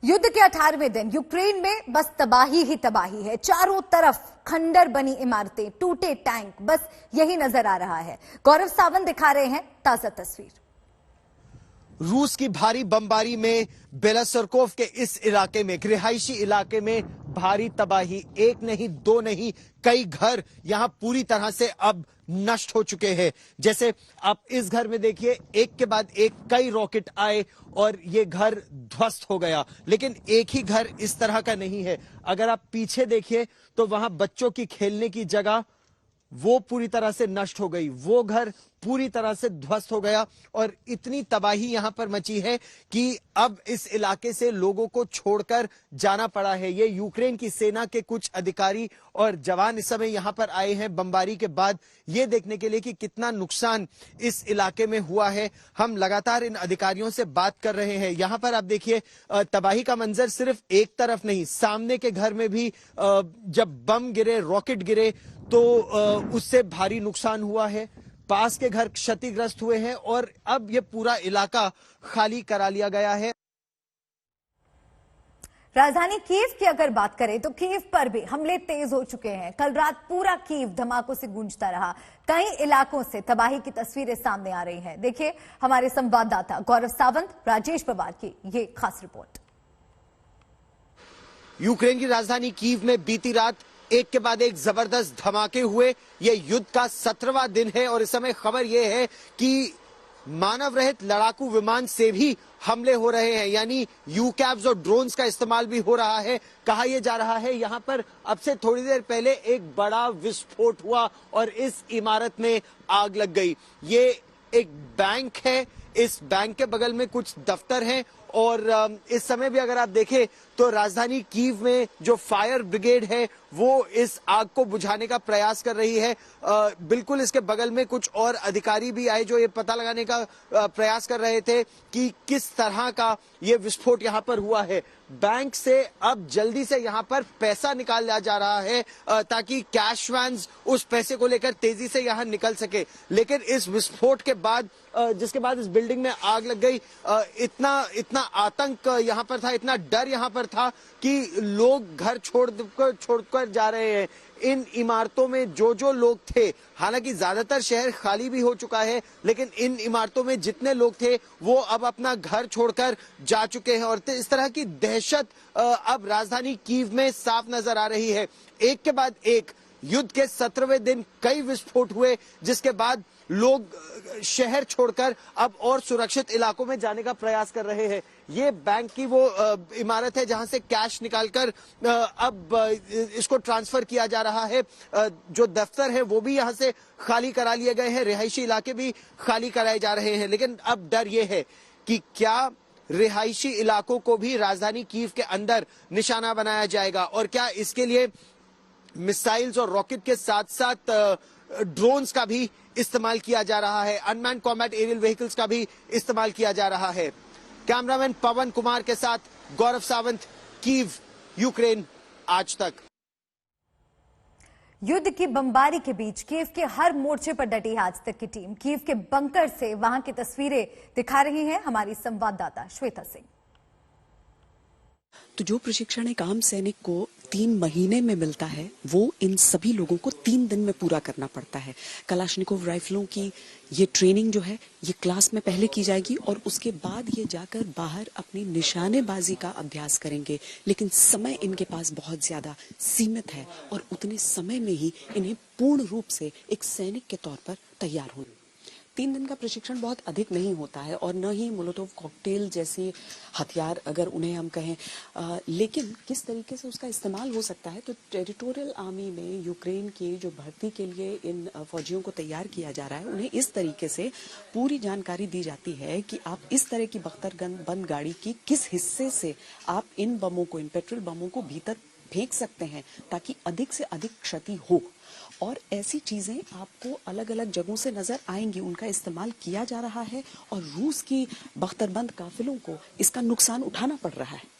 युद्ध के 18वें दिन यूक्रेन में बस तबाही ही तबाही है। चारों तरफ खंडर बनी इमारतें, टूटे टैंक, बस यही नजर आ रहा है। गौरव सावंत दिखा रहे हैं ताजा तस्वीर। रूस की भारी बमबारी में बेलासरकोव के इस इलाके में, रिहायशी इलाके में भारी तबाही, एक नहीं दो नहीं कई घर यहां पूरी तरह से अब नष्ट हो चुके हैं। जैसे आप इस घर में देखिए, एक के बाद एक कई रॉकेट आए और ये घर ध्वस्त हो गया। लेकिन एक ही घर इस तरह का नहीं है। अगर आप पीछे देखिए तो वहां बच्चों की खेलने की जगह वो पूरी तरह से नष्ट हो गई, वो घर पूरी तरह से ध्वस्त हो गया। और इतनी तबाही यहां पर मची है कि अब इस इलाके से लोगों को छोड़कर जाना पड़ा है। ये यूक्रेन की सेना के कुछ अधिकारी और जवान इस समय यहां पर आए हैं बमबारी के बाद, ये देखने के लिए कि कितना नुकसान इस इलाके में हुआ है। हम लगातार इन अधिकारियों से बात कर रहे हैं। यहां पर आप देखिए, तबाही का मंजर सिर्फ एक तरफ नहीं, सामने के घर में भी जब बम गिरे, रॉकेट गिरे तो उससे भारी नुकसान हुआ है। पास के घर क्षतिग्रस्त हुए हैं और अब यह पूरा इलाका खाली करा लिया गया है। राजधानी कीव की अगर बात करें तो कीव पर भी हमले तेज हो चुके हैं। कल रात पूरा कीव धमाकों से गूंजता रहा। कई इलाकों से तबाही की तस्वीरें सामने आ रही हैं। देखिए हमारे संवाददाता गौरव सावंत, राजेश पवार की ये खास रिपोर्ट। यूक्रेन की राजधानी कीव में बीती रात एक के बाद एक जबरदस्त धमाके हुए। यह युद्ध का 17वां दिन है और इस समय खबर यह है कि मानव रहित लड़ाकू विमान से भी हमले हो रहे हैं, यानी यूकैव्स और ड्रोन्स का इस्तेमाल भी हो रहा है। कहा यह जा रहा है यहां पर अब से थोड़ी देर पहले एक बड़ा विस्फोट हुआ और इस इमारत में आग लग गई। ये एक बैंक है, इस बैंक के बगल में कुछ दफ्तर हैं और इस समय भी अगर आप देखें तो राजधानी कीव में जो फायर ब्रिगेड है वो इस आग को बुझाने का प्रयास कर रही है। बिल्कुल इसके बगल में कुछ और अधिकारी भी आए जो ये पता लगाने का प्रयास कर रहे थे कि किस तरह का ये विस्फोट यहाँ पर हुआ है। बैंक से अब जल्दी से यहाँ पर पैसा निकाल लिया जा रहा है ताकि कैश वैन्स उस पैसे को लेकर तेजी से यहाँ निकल सके। लेकिन इस विस्फोट के बाद, जिसके बाद इस बिल्डिंग में आग लग गई, इतना आतंक यहाँ पर था, इतना डर यहाँ पर था कि लोग घर छोड़कर जा रहे हैं। इन इमारतों में जो लोग थे, हालांकि ज्यादातर शहर खाली भी हो चुका है, लेकिन इन इमारतों में जितने लोग थे वो अब अपना घर छोड़कर जा चुके हैं और इस तरह की दहशत अब राजधानी कीव में साफ नजर आ रही है। एक के बाद एक युद्ध के 17वें दिन कई विस्फोट हुए, जिसके बाद लोग शहर छोड़कर अब और सुरक्षित इलाकों में जाने का प्रयास कर रहे हैं। ये बैंक की वो इमारत है जहां से कैश निकालकर अब इसको ट्रांसफर किया जा रहा है। जो दफ्तर है वो भी यहां से खाली करा लिए गए हैं, रिहायशी इलाके भी खाली कराए जा रहे हैं। लेकिन अब डर ये है कि क्या रिहायशी इलाकों को भी राजधानी कीव के अंदर निशाना बनाया जाएगा और क्या इसके लिए मिसाइल्स और रॉकेट के साथ साथ ड्रोन्स का भी इस्तेमाल किया जा रहा है, अनमैन्ड कॉम्बैट एरियल व्हीकल्स का भी इस्तेमाल किया जा रहा है। कैमरामैन पवन कुमार के साथ गौरव सावंत, कीव, यूक्रेन आज तक। युद्ध की बमबारी के बीच कीव के हर मोर्चे पर डटी है आज तक की टीम। कीव के बंकर से वहां की तस्वीरें दिखा रही हैं हमारी संवाददाता श्वेता सिंह। तो जो प्रशिक्षण एक आम सैनिक को 3 महीने में मिलता है वो इन सभी लोगों को 3 दिन में पूरा करना पड़ता है। कलाशनिकोव राइफलों की ये ट्रेनिंग जो है ये क्लास में पहले की जाएगी और उसके बाद ये जाकर बाहर अपनी निशानेबाजी का अभ्यास करेंगे। लेकिन समय इनके पास बहुत ज्यादा सीमित है और उतने समय में ही इन्हें पूर्ण रूप से एक सैनिक के तौर पर तैयार होना। 3 दिन का प्रशिक्षण बहुत अधिक नहीं होता है और न ही मोलोटोव कॉकटेल जैसे हथियार अगर उन्हें हम कहें, लेकिन किस तरीके से उसका इस्तेमाल हो सकता है। तो टेरिटोरियल आर्मी में यूक्रेन की जो भर्ती के लिए इन फौजियों को तैयार किया जा रहा है उन्हें इस तरीके से पूरी जानकारी दी जाती है कि आप इस तरह की बख्तरबंद बंद गाड़ी की किस हिस्से से आप इन बमों को, इन पेट्रोल बमों को भीतर फेंक सकते हैं ताकि अधिक से अधिक क्षति हो। और ऐसी चीजें आपको अलग अलग जगहों से नजर आएंगी, उनका इस्तेमाल किया जा रहा है और रूस की बख्तरबंद काफिलों को इसका नुकसान उठाना पड़ रहा है।